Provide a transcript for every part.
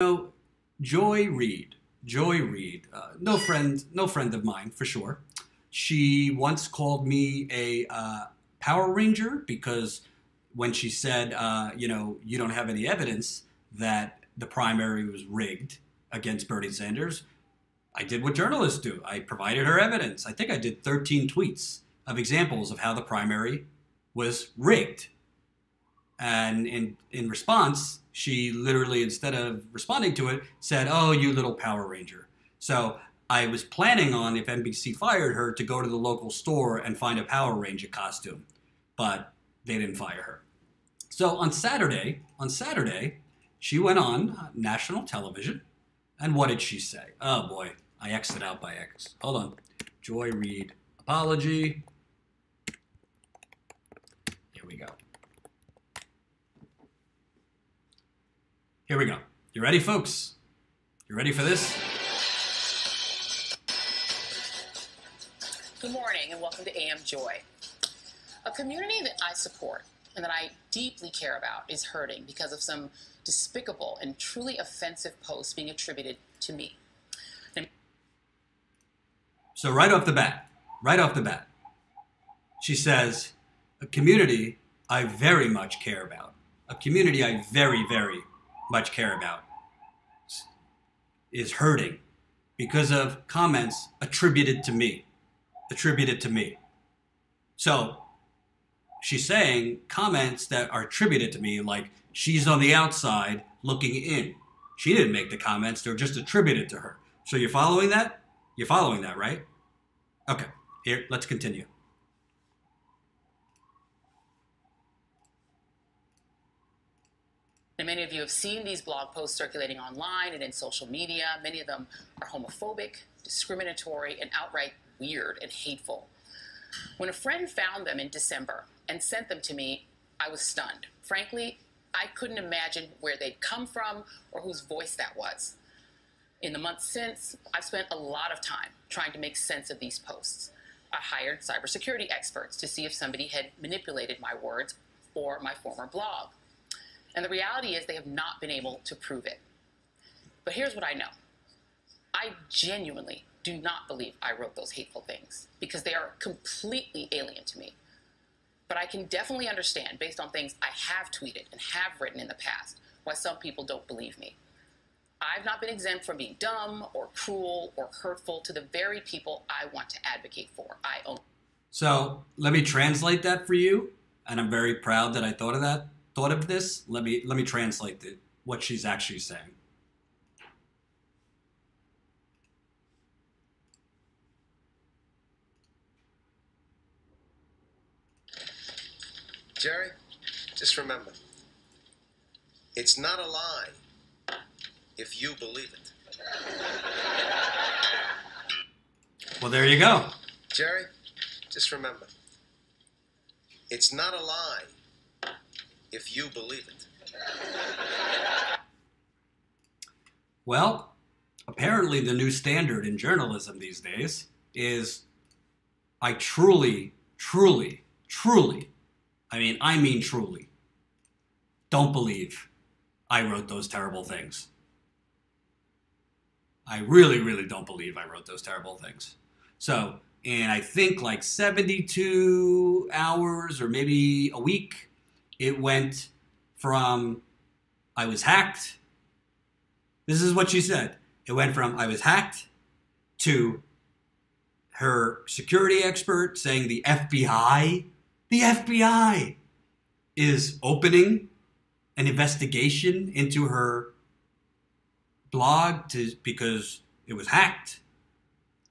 know, Joy Reid, no friend of mine for sure. She once called me a Power Ranger because when she said, you don't have any evidence that the primary was rigged against Bernie Sanders, I did what journalists do. I provided her evidence. I think I did 13 tweets of examples of how the primary was rigged. And in response, she literally, instead of responding to it, said, "Oh, you little Power Ranger." So I was planning on, if NBC fired her, to go to the local store and find a Power Ranger costume. But they didn't fire her. So on Saturday, she went on national television. And what did she say? Oh boy, I X'd it out by X. Hold on. Joy Reid, apology. Here we go. Here we go. You ready, folks? You ready for this? Good morning and welcome to AM Joy. A community that I support and that I deeply care about is hurting because of some despicable and truly offensive posts being attributed to me. So right off the bat, she says, a community I very much care about, a community I very, very much care about is hurting because of comments attributed to me. So she's saying comments that are attributed to me, like she's on the outside looking in. She didn't make the comments, they're just attributed to her. So you're following that? You're following that, right? Okay, here, let's continue. And many of you have seen these blog posts circulating online and in social media. Many of them are homophobic, discriminatory, and outright weird and hateful. When a friend found them in December and sent them to me, I was stunned. Frankly, I couldn't imagine where they'd come from or whose voice that was. In the months since, I've spent a lot of time trying to make sense of these posts. I hired cybersecurity experts to see if somebody had manipulated my words or my former blog. And the reality is they have not been able to prove it. But here's what I know. I genuinely do not believe I wrote those hateful things because they are completely alien to me. But I can definitely understand, based on things I have tweeted and have written in the past, why some people don't believe me. I've not been exempt from being dumb or cruel or hurtful to the very people I want to advocate for. So let me translate that for you, and I'm very proud that I thought of this. Let me translate what she's actually saying. Jerry, just remember, it's not a lie if you believe it. Well, there you go. Jerry, just remember, it's not a lie if you believe it. Well, apparently the new standard in journalism these days is I truly, I mean truly, don't believe I wrote those terrible things. I really don't believe I wrote those terrible things. So, in I think like 72 hours or maybe a week, it went from I was hacked. This is what she said. It went from I was hacked to her security expert saying the FBI is opening an investigation into her blog because it was hacked,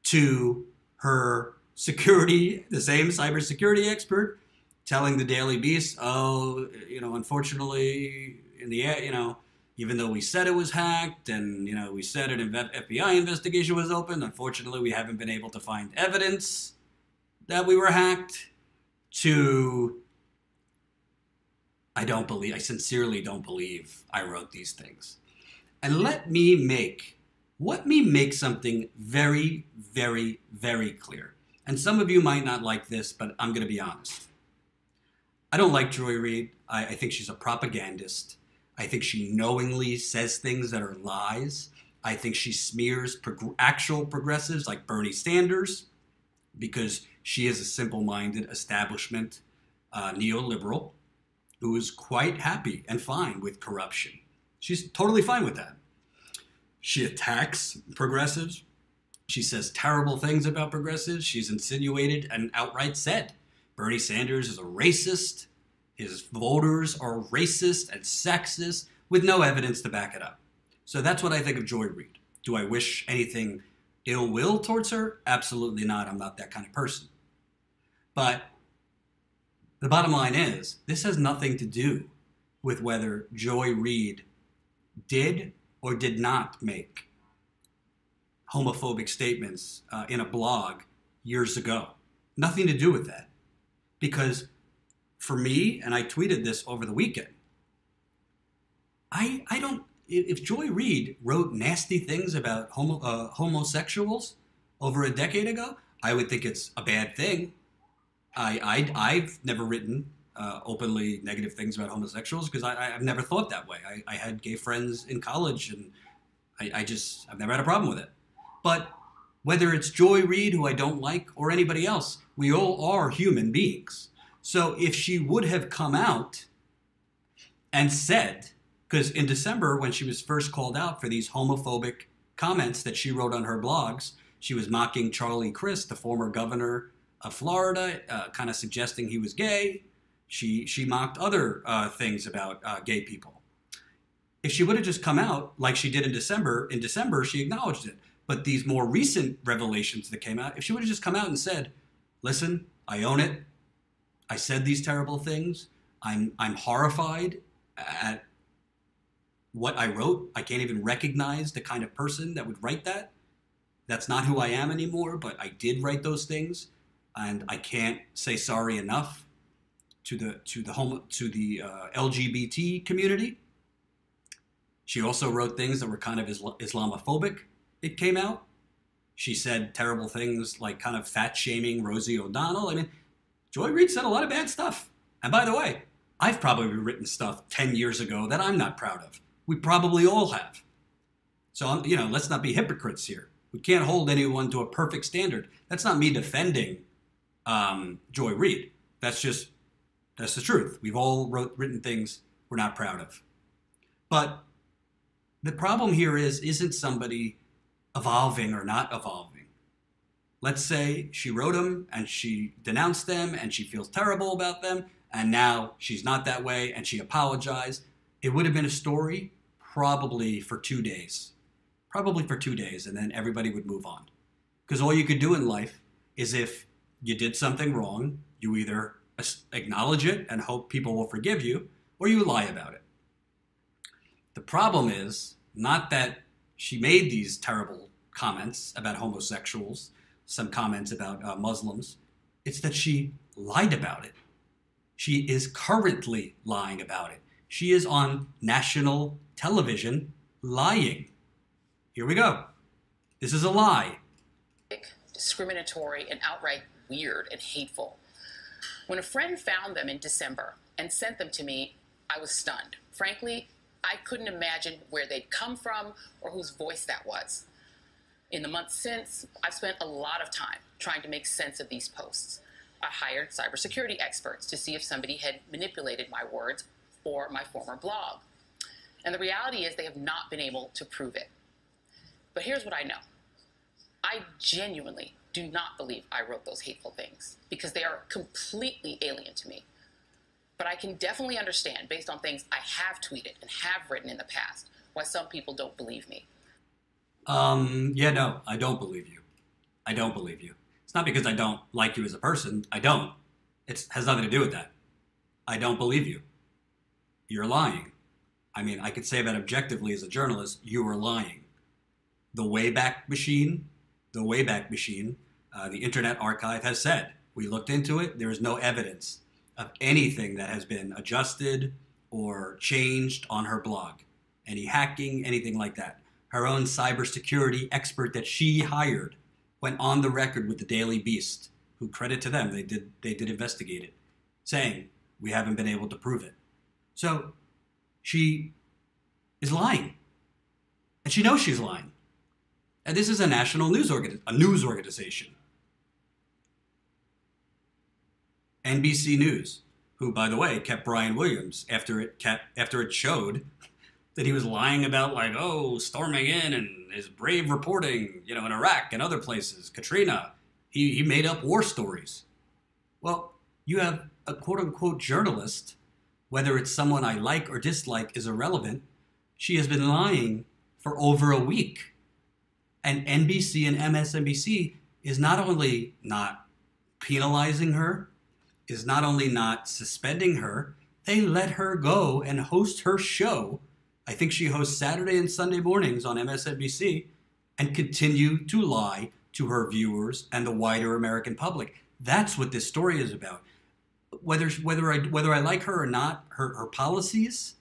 to her security, the same cybersecurity expert, telling the Daily Beast, oh, unfortunately, in the even though we said it was hacked and, we said an FBI investigation was open, unfortunately, we haven't been able to find evidence that we were hacked, to I sincerely don't believe I wrote these things. And let me make something very, very, very clear. And some of you might not like this, but I'm going to be honest. I don't like Joy Reid. I think she's a propagandist. I think she knowingly says things that are lies. I think she smears actual progressives like Bernie Sanders because she is a simple-minded establishment neoliberal who is quite happy and fine with corruption. She's totally fine with that. She attacks progressives. She says terrible things about progressives. She's insinuated and outright said Bernie Sanders is a racist. His voters are racist and sexist with no evidence to back it up. So that's what I think of Joy Reid. Do I wish anything ill will towards her? Absolutely not. I'm not that kind of person. But the bottom line is, this has nothing to do with whether Joy Reid did or did not make homophobic statements in a blog years ago. Nothing to do with that. Because for me, and I tweeted this over the weekend, I don't, if Joy Reid wrote nasty things about homosexuals over a decade ago, I would think it's a bad thing. I've never written openly negative things about homosexuals because I've never thought that way. I had gay friends in college, and I've never had a problem with it. But whether it's Joy Reid, who I don't like, or anybody else, we all are human beings. So if she would have come out and said, because in December, when she was first called out for these homophobic comments that she wrote on her blogs, she was mocking Charlie Crist, the former governor of Florida, kind of suggesting he was gay. She mocked other things about gay people. If she would have just come out like she did in December she acknowledged it. But these more recent revelations that came out, if she would have just come out and said, listen, I own it. I said these terrible things. I'm horrified at what I wrote. I can't even recognize the kind of person that would write that. That's not who I am anymore, but I did write those things, and I can't say sorry enough to the LGBT community. She also wrote things that were kind of Islamophobic. It came out. She said terrible things like kind of fat shaming Rosie O'Donnell. I mean, Joy Reid said a lot of bad stuff. And by the way, I've probably written stuff 10 years ago that I'm not proud of. We probably all have. So, let's not be hypocrites here. We can't hold anyone to a perfect standard. That's not me defending Joy Reid. That's the truth. We've all written things we're not proud of. But the problem here isn't somebody evolving or not evolving. Let's say she wrote them and she denounced them and she feels terrible about them, and now she's not that way and she apologized. It would have been a story probably for 2 days. And then everybody would move on. Because all you could do in life is, if you did something wrong, you either acknowledge it and hope people will forgive you, or you lie about it. The problem is not that she made these terrible comments about homosexuals, some comments about Muslims. It's that she lied about it. She is currently lying about it. She is on national television lying. Here we go. This is a lie. Discriminatory and outright weird and hateful. When a friend found them in December and sent them to me, I was stunned. Frankly, I couldn't imagine where they'd come from or whose voice that was. In the months since, I've spent a lot of time trying to make sense of these posts. I hired cybersecurity experts to see if somebody had manipulated my words or my former blog. And the reality is they have not been able to prove it. But here's what I know. I genuinely do not believe I wrote those hateful things because they are completely alien to me. But I can definitely understand, based on things I have tweeted and have written in the past, why some people don't believe me. No, I don't believe you. I don't believe you. It's not because I don't like you as a person. I don't. It has nothing to do with that. I don't believe you. You're lying. I mean, I could say that objectively as a journalist, you are lying. The Wayback Machine, the Internet Archive has said, we looked into it, there is no evidence of anything that has been adjusted or changed on her blog. Any hacking, anything like that. Her own cybersecurity expert that she hired went on the record with the Daily Beast, who, credit to them, they did investigate it, saying we haven't been able to prove it. So she is lying. And she knows she's lying. And this is a national news organization. NBC News, who, by the way, kept Brian Williams after it showed that he was lying about, like, oh, storming in and his brave reporting, in Iraq and other places, Katrina. He made up war stories. Well, you have a quote-unquote journalist, whether it's someone I like or dislike is irrelevant. She has been lying for over a week. And NBC and MSNBC is not only not penalizing her, is not only not suspending her, they let her go and host her show. I think she hosts Saturday and Sunday mornings on MSNBC, and continue to lie to her viewers and the wider American public. That's what this story is about. Whether I like her or not, her policies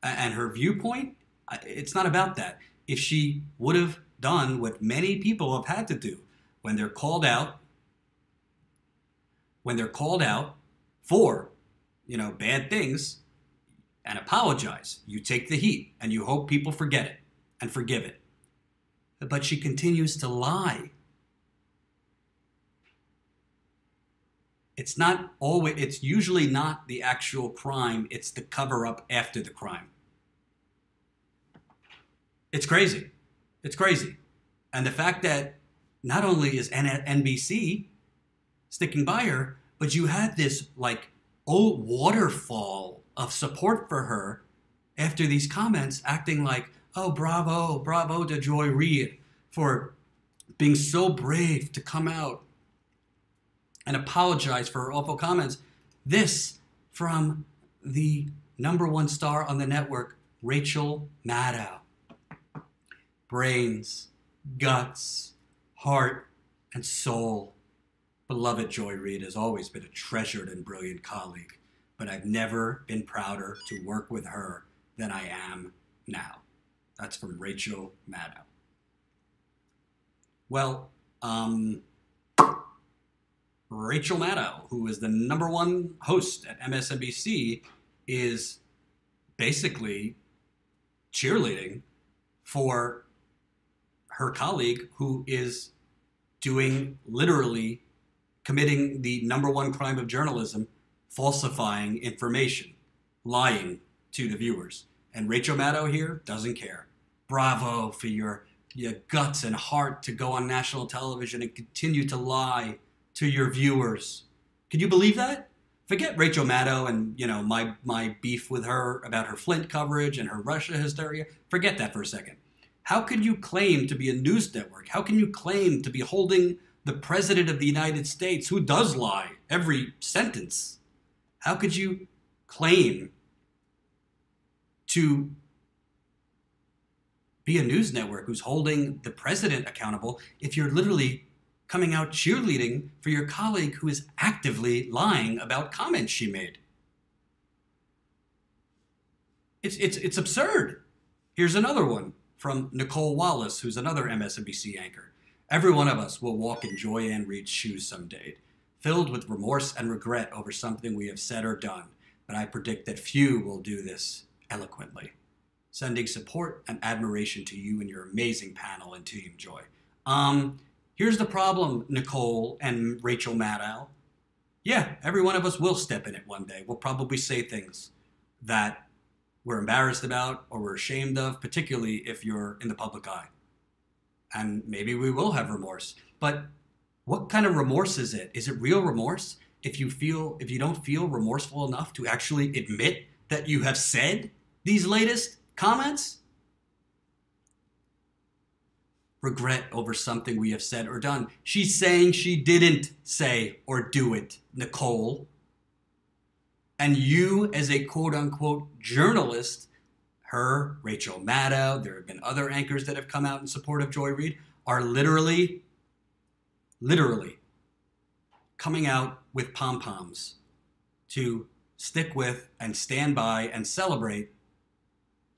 and her viewpoint, it's not about that. If she would have done what many people have had to do when they're called out for, bad things, and apologize. You take the heat and you hope people forget it and forgive it. But she continues to lie. It's usually not the actual crime, it's the cover up after the crime. It's crazy. It's crazy. And the fact that not only is NBC sticking by her, but you had this old waterfall of support for her after these comments, acting like, oh, bravo to Joy Reid for being so brave to come out and apologize for her awful comments. This from the #1 star on the network, Rachel Maddow. Brains, guts, heart, and soul. Beloved Joy Reid has always been a treasured and brilliant colleague, but I've never been prouder to work with her than I am now. That's from Rachel Maddow. Well, Rachel Maddow, who is the #1 host at MSNBC, is basically cheerleading for her colleague who is committing the #1 crime of journalism, falsifying information, lying to the viewers. And Rachel Maddow here doesn't care. Bravo for your guts and heart to go on national television and continue to lie to your viewers. Can you believe that? Forget Rachel Maddow and my beef with her about her Flint coverage and her Russia hysteria. Forget that for a second. How can you claim to be a news network? How can you claim to be holding the President of the United States, who does lie every sentence? How could you claim to be a news network who's holding the president accountable if you're literally coming out cheerleading for your colleague who is actively lying about comments she made? It's absurd. Here's another one from Nicolle Wallace, who's another MSNBC anchor. Every one of us will walk in Joy Ann Reid's shoes someday, filled with remorse and regret over something we have said or done, but I predict that few will do this eloquently. Sending support and admiration to you and your amazing panel and Team Joy. Here's the problem, Nicolle and Rachel Maddow. Yeah, every one of us will step in it one day. We'll probably say things that we're embarrassed about or we're ashamed of, particularly if you're in the public eye. And maybe we will have remorse. But what kind of remorse is it? Is it real remorse? If you don't feel remorseful enough to actually admit that you have said these latest comments? Regret over something we have said or done. She's saying she didn't say or do it, Nicolle. And you, as a quote-unquote journalist, her, Rachel Maddow, there have been other anchors that have come out in support of Joy Reid, are literally coming out with pom-poms to stick with and stand by and celebrate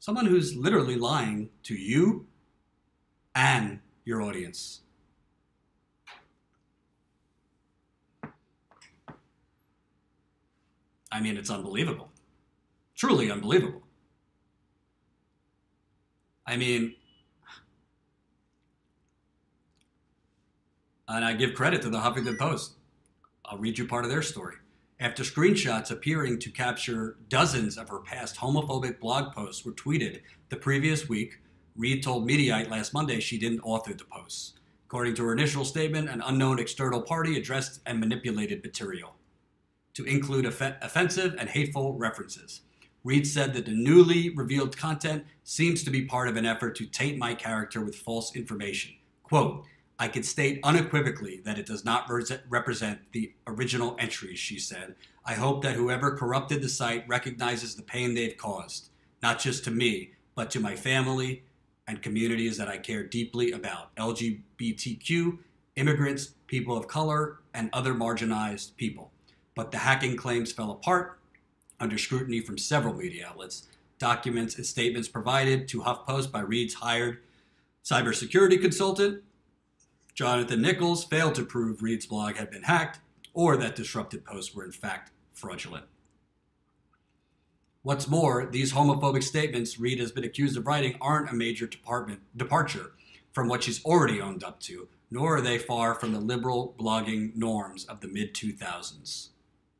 someone who's literally lying to you and your audience. I mean, it's unbelievable. Truly unbelievable. I mean, and I give credit to the Huffington Post. I'll read you part of their story. After screenshots appearing to capture dozens of her past homophobic blog posts were tweeted the previous week, Reid told Mediaite last Monday she didn't author the posts. According to her initial statement, an unknown external party addressed and manipulated material to include offensive and hateful references. Reid said that the newly revealed content seems to be part of an effort to taint my character with false information. Quote, I can state unequivocally that it does not represent the original entries, she said. I hope that whoever corrupted the site recognizes the pain they've caused, not just to me, but to my family and communities that I care deeply about, LGBTQ, immigrants, people of color, and other marginalized people. But the hacking claims fell apart under scrutiny from several media outlets. Documents and statements provided to HuffPost by Reid's hired cybersecurity consultant, Jonathan Nicolle, failed to prove Reid's blog had been hacked or that disrupted posts were in fact fraudulent. What's more, these homophobic statements Reid has been accused of writing aren't a major departure from what she's already owned up to, nor are they far from the liberal blogging norms of the mid-2000s,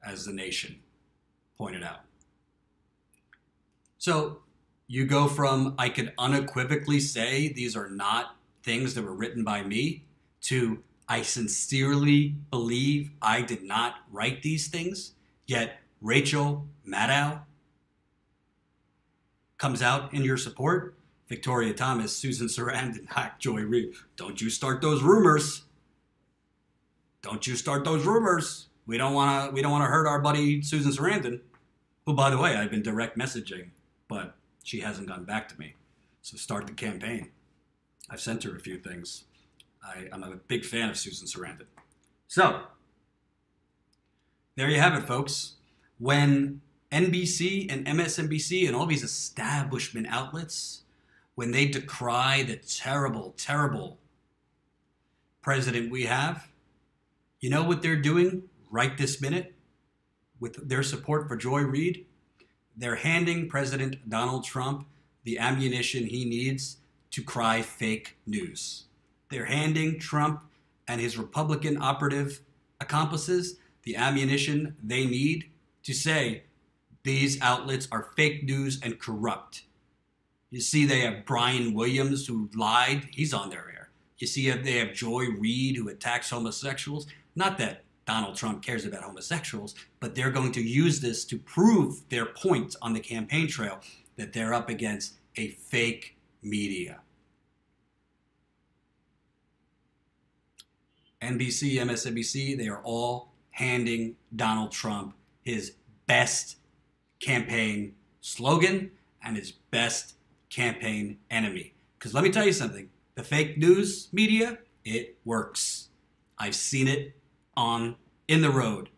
as The Nation pointed out. So you go from, I could unequivocally say these are not things that were written by me, to I sincerely believe I did not write these things, yet Rachel Maddow comes out in your support. Victoria Thomas, Susan Sarandon, hack Joy Reid. Don't you start those rumors. Don't you start those rumors. We don't want to hurt our buddy Susan Sarandon, who, by the way, I've been direct messaging, but she hasn't gotten back to me. So start the campaign. I've sent her a few things. I'm a big fan of Susan Sarandon. So, there you have it, folks. When NBC and MSNBC and all these establishment outlets, when they decry the terrible, terrible president we have, you know what they're doing right this minute with their support for Joy Reid? They're handing President Donald Trump the ammunition he needs to cry fake news. They're handing Trump and his Republican operative accomplices the ammunition they need to say these outlets are fake news and corrupt. You see they have Brian Williams who lied. He's on their air. You see they have Joy Reid who attacks homosexuals. Not that Donald Trump cares about homosexuals, but they're going to use this to prove their point on the campaign trail that they're up against a fake media. NBC, MSNBC, they are all handing Donald Trump his best campaign slogan and his best campaign enemy. Because let me tell you something, the fake news media, it works. I've seen it in the road.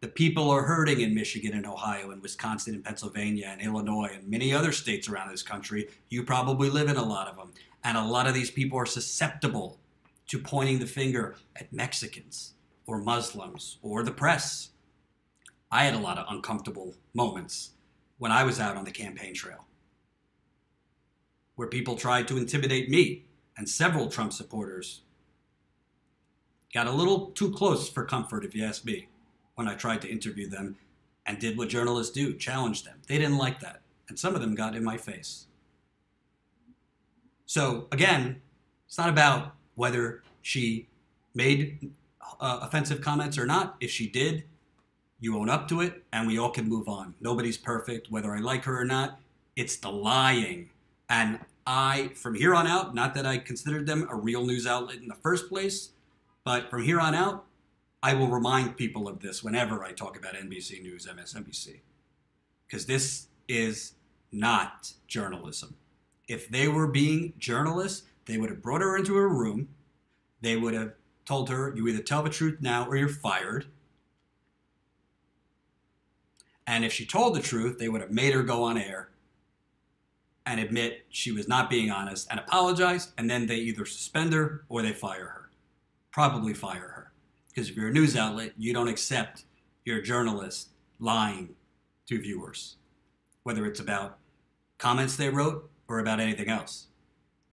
The people are hurting in Michigan and Ohio and Wisconsin and Pennsylvania and Illinois and many other states around this country. You probably live in a lot of them. And a lot of these people are susceptible to pointing the finger at Mexicans or Muslims or the press. I had a lot of uncomfortable moments when I was out on the campaign trail where people tried to intimidate me, and several Trump supporters got a little too close for comfort, if you ask me, when I tried to interview them and did what journalists do, challenge them. They didn't like that, and some of them got in my face. So again, it's not about whether she made offensive comments or not. If she did, you own up to it, and we all can move on. Nobody's perfect, whether I like her or not. It's the lying. And from here on out, not that I considered them a real news outlet in the first place, but from here on out, I will remind people of this whenever I talk about NBC News, MSNBC. Because this is not journalism. If they were being journalists, they would have brought her into a room. They would have told her, you either tell the truth now or you're fired. And if she told the truth, they would have made her go on air and admit she was not being honest and apologize, and then they either suspend her or they fire her. Probably fire her. Because if you're a news outlet, you don't accept your journalist lying to viewers, whether it's about comments they wrote or about anything else.